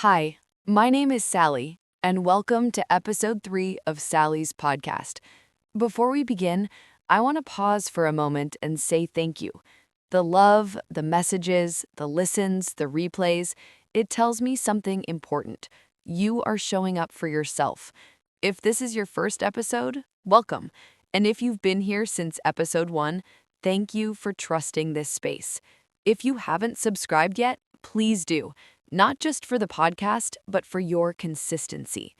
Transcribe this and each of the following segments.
Hi, my name is Sally, and welcome to episode 3 of Sally's podcast. Before we begin, I want to pause for a moment and say thank you. The love, the messages, the listens, the replays, it tells me something important. You are showing up for yourself. If this is your first episode, welcome. And if you've been here since episode 1, thank you for trusting this space. If you haven't subscribed yet, please do. Not just for the podcast, but for your consistency.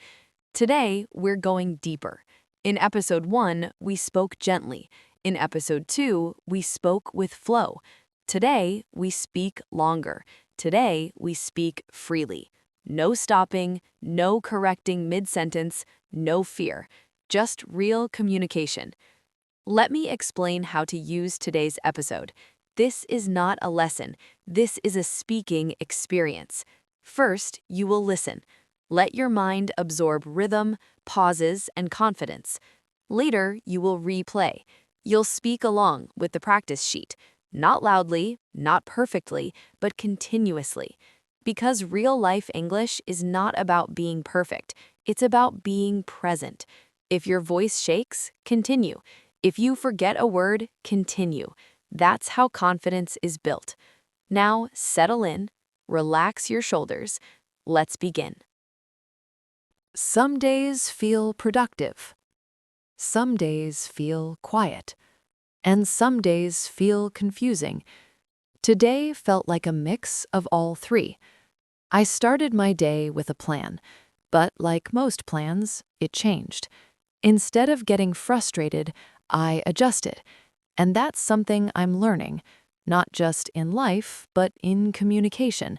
Today, we're going deeper. In episode 1, we spoke gently. In episode 2, we spoke with flow. Today, we speak longer. Today, we speak freely. No stopping, no correcting mid-sentence, no fear. Just real communication. Let me explain how to use today's episode. This is not a lesson. This is a speaking experience. First, you will listen. Let your mind absorb rhythm, pauses, and confidence. Later, you will replay. You'll speak along with the practice sheet. Not loudly, not perfectly, but continuously. Because real-life English is not about being perfect. It's about being present. If your voice shakes, continue. If you forget a word, continue. That's how confidence is built. Now, settle in, relax your shoulders. Let's begin. Some days feel productive. Some days feel quiet. And some days feel confusing. Today felt like a mix of all three. I started my day with a plan, but like most plans, it changed. Instead of getting frustrated, I adjusted. And that's something I'm learning, not just in life, but in communication.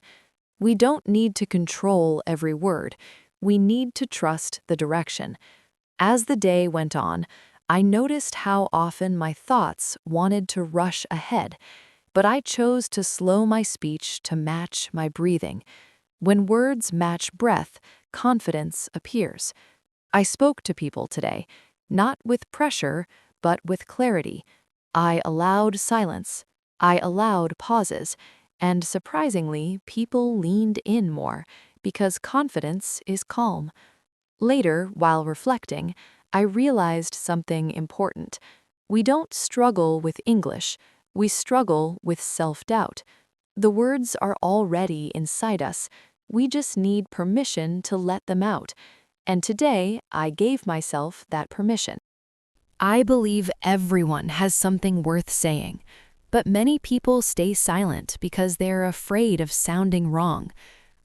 We don't need to control every word. We need to trust the direction. As the day went on, I noticed how often my thoughts wanted to rush ahead, but I chose to slow my speech to match my breathing. When words match breath, confidence appears. I spoke to people today, not with pressure, but with clarity. I allowed silence. I allowed pauses. And surprisingly, people leaned in more because confidence is calm. Later, while reflecting, I realized something important. We don't struggle with English. We struggle with self-doubt. The words are already inside us. We just need permission to let them out. And today, I gave myself that permission. I believe everyone has something worth saying, but many people stay silent because they're afraid of sounding wrong.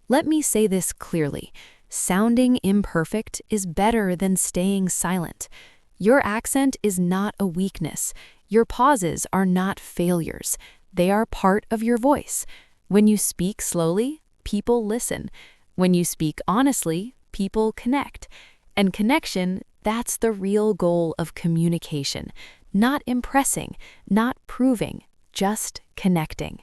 Let me say this clearly. Sounding imperfect is better than staying silent. Your accent is not a weakness. Your pauses are not failures. They are part of your voice. When you speak slowly, people listen. When you speak honestly, people connect. And connection, that's the real goal of communication. Not impressing, not proving, just connecting.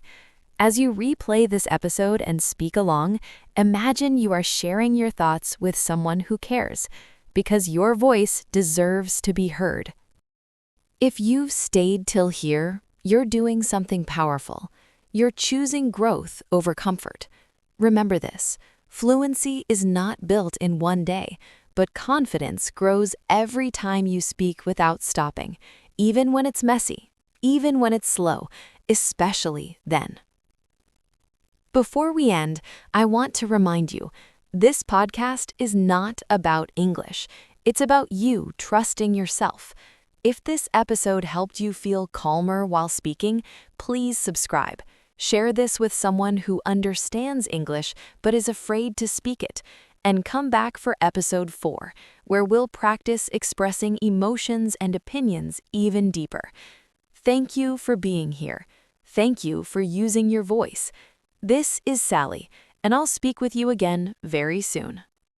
As you replay this episode and speak along, imagine you are sharing your thoughts with someone who cares, because your voice deserves to be heard. If you've stayed till here, you're doing something powerful. You're choosing growth over comfort. Remember this, fluency is not built in one day. But confidence grows every time you speak without stopping, even when it's messy, even when it's slow, especially then. Before we end, I want to remind you, this podcast is not about English. It's about you trusting yourself. If this episode helped you feel calmer while speaking, please subscribe. Share this with someone who understands English but is afraid to speak it. And come back for episode 4, where we'll practice expressing emotions and opinions even deeper. Thank you for being here. Thank you for using your voice. This is Sally, and I'll speak with you again very soon.